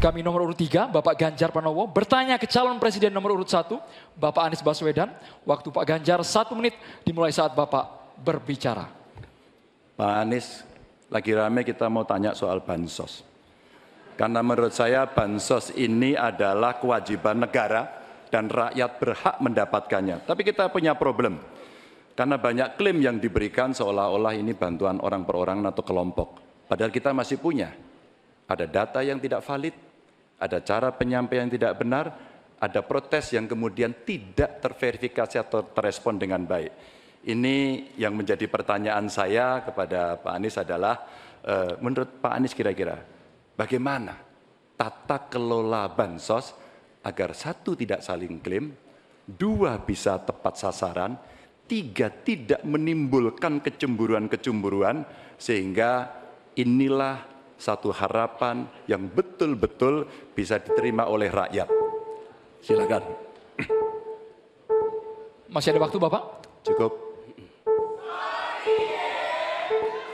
kami nomor urut 3, Bapak Ganjar Pranowo, bertanya ke calon presiden nomor urut 1, Bapak Anies Baswedan. Waktu Pak Ganjar 1 menit dimulai saat Bapak berbicara. Pak Anies, lagi rame kita mau tanya soal bansos. Karena menurut saya bansos ini adalah kewajiban negara dan rakyat berhak mendapatkannya. Tapi kita punya problem. Karena banyak klaim yang diberikan seolah-olah ini bantuan orang per orang atau kelompok. Padahal kita masih punya. Ada data yang tidak valid, ada cara penyampaian yang tidak benar, ada protes yang kemudian tidak terverifikasi atau terrespon dengan baik. Ini yang menjadi pertanyaan saya kepada Pak Anies adalah, menurut Pak Anies kira-kira bagaimana tata kelola bansos agar 1, tidak saling klaim, 2, bisa tepat sasaran, 3, tidak menimbulkan kecemburuan-kecemburuan, sehingga inilah satu harapan yang betul-betul bisa diterima oleh rakyat. Silakan. Masih ada waktu Bapak? Cukup.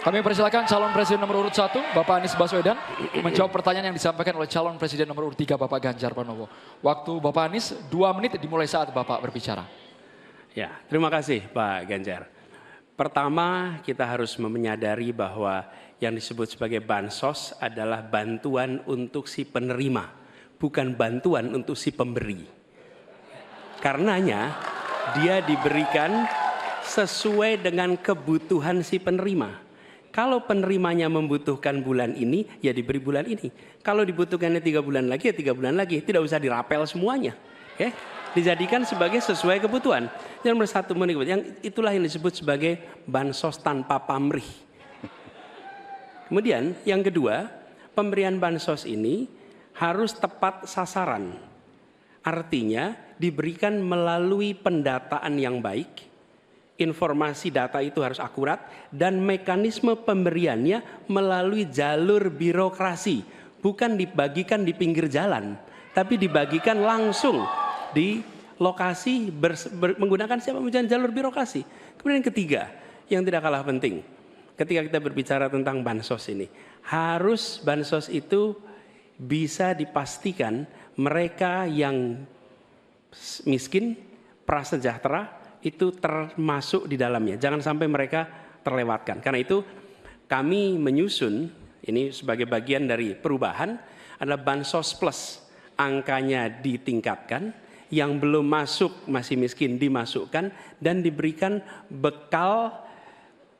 Kami persilakan calon presiden nomor urut 1, Bapak Anies Baswedan, menjawab pertanyaan yang disampaikan oleh calon presiden nomor urut 3, Bapak Ganjar Pranowo. Waktu Bapak Anies 2 menit dimulai saat Bapak berbicara. Ya, terima kasih Pak Ganjar. Pertama, kita harus menyadari bahwa yang disebut sebagai bansos adalah bantuan untuk si penerima, bukan bantuan untuk si pemberi. Karenanya, dia diberikan sesuai dengan kebutuhan si penerima. Kalau penerimanya membutuhkan bulan ini, ya diberi bulan ini. Kalau dibutuhkannya 3 bulan lagi, ya 3 bulan lagi. Tidak usah dirapel semuanya. Okay? Dijadikan sebagai sesuai kebutuhan. Yang nomor 1, yang itulah yang disebut sebagai bansos tanpa pamrih. Kemudian yang kedua, pemberian bansos ini harus tepat sasaran. Artinya diberikan melalui pendataan yang baik, informasi data itu harus akurat, dan mekanisme pemberiannya melalui jalur birokrasi. Bukan dibagikan di pinggir jalan, tapi dibagikan langsung di lokasi menggunakan siapa jalur birokrasi. Kemudian yang ketiga, yang tidak kalah penting, ketika kita berbicara tentang bansos ini, harus bansos itu bisa dipastikan mereka yang miskin, prasejahtera itu termasuk di dalamnya. Jangan sampai mereka terlewatkan. Karena itu kami menyusun, ini sebagai bagian dari perubahan, adalah bansos plus. Angkanya ditingkatkan, yang belum masuk masih miskin dimasukkan, dan diberikan bekal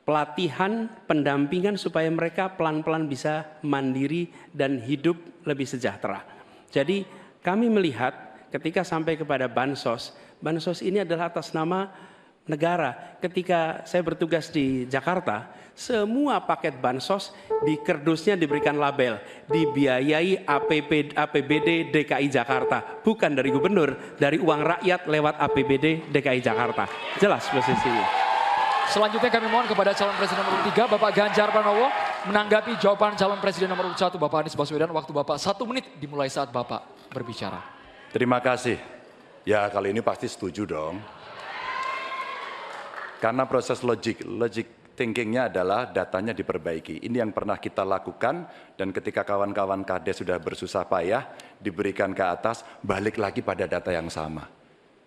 pelatihan, pendampingan supaya mereka pelan-pelan bisa mandiri dan hidup lebih sejahtera. Jadi kami melihat ketika sampai kepada bansos, bansos ini adalah atas nama negara. Ketika saya bertugas di Jakarta, semua paket bansos di kerdusnya diberikan label dibiayai APBD DKI Jakarta, bukan dari gubernur, dari uang rakyat lewat APBD DKI Jakarta. Jelas posisinya. Selanjutnya kami mohon kepada calon presiden nomor 3, Bapak Ganjar Pranowo, menanggapi jawaban calon presiden nomor 1, Bapak Anies Baswedan. Waktu Bapak 1 menit dimulai saat Bapak berbicara. Terima kasih. Ya, kali ini pasti setuju dong. Karena proses logic thinkingnya adalah datanya diperbaiki. Ini yang pernah kita lakukan, dan ketika kawan-kawan Kades sudah bersusah payah, diberikan ke atas, balik lagi pada data yang sama.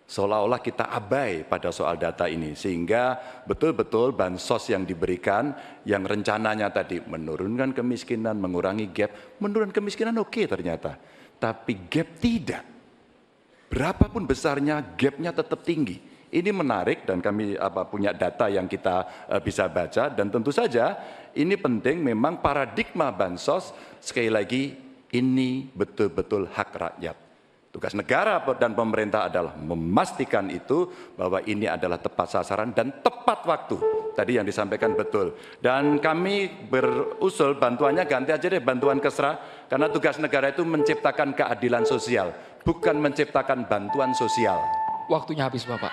Seolah-olah kita abai pada soal data ini, sehingga betul-betul bansos yang diberikan, yang rencananya tadi menurunkan kemiskinan, mengurangi gap, menurunkan kemiskinan oke ternyata, tapi gap tidak. Berapapun besarnya, gapnya tetap tinggi. Ini menarik, dan kami punya data yang kita bisa baca, dan tentu saja ini penting. Memang paradigma bansos, sekali lagi, ini betul-betul hak rakyat. Tugas negara dan pemerintah adalah memastikan itu, bahwa ini adalah tepat sasaran dan tepat waktu. Tadi yang disampaikan betul. Dan kami berusul bantuannya ganti aja deh, bantuan kesra, karena tugas negara itu menciptakan keadilan sosial, bukan menciptakan bantuan sosial. Waktunya habis Bapak.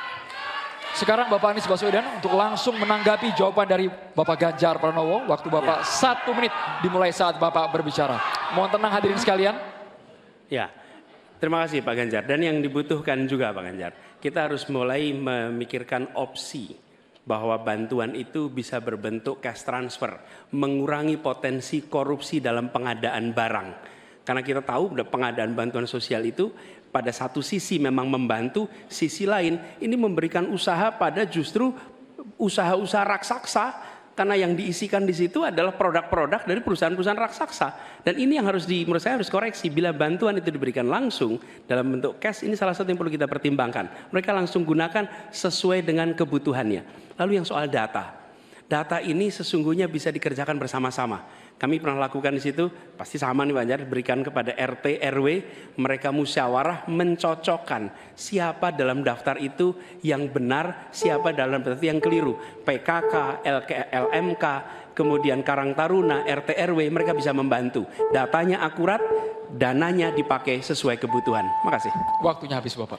Sekarang Bapak Anies Baswedan untuk langsung menanggapi jawaban dari Bapak Ganjar Pranowo. Waktu Bapak 1 menit dimulai saat Bapak berbicara. Mohon tenang hadirin sekalian. Ya. Terima kasih Pak Ganjar. Dan yang dibutuhkan juga Pak Ganjar, kita harus mulai memikirkan opsi bahwa bantuan itu bisa berbentuk cash transfer, mengurangi potensi korupsi dalam pengadaan barang. Karena kita tahu pengadaan bantuan sosial itu pada satu sisi memang membantu, sisi lain ini memberikan usaha pada justru usaha-usaha raksasa. Karena yang diisikan di situ adalah produk-produk dari perusahaan-perusahaan raksasa. Dan ini yang menurut saya harus koreksi. Bila bantuan itu diberikan langsung dalam bentuk cash, ini salah satu yang perlu kita pertimbangkan. Mereka langsung gunakan sesuai dengan kebutuhannya. Lalu yang soal data. Data ini sesungguhnya bisa dikerjakan bersama-sama. Kami pernah lakukan di situ, pasti sama nih Pak Jar, berikan kepada RT, RW, mereka musyawarah mencocokkan siapa dalam daftar itu yang benar, siapa dalam daftar itu yang keliru. PKK, LMK, kemudian Karang Taruna, RT, RW, mereka bisa membantu. Datanya akurat, dananya dipakai sesuai kebutuhan. Makasih. Waktunya habis Bapak.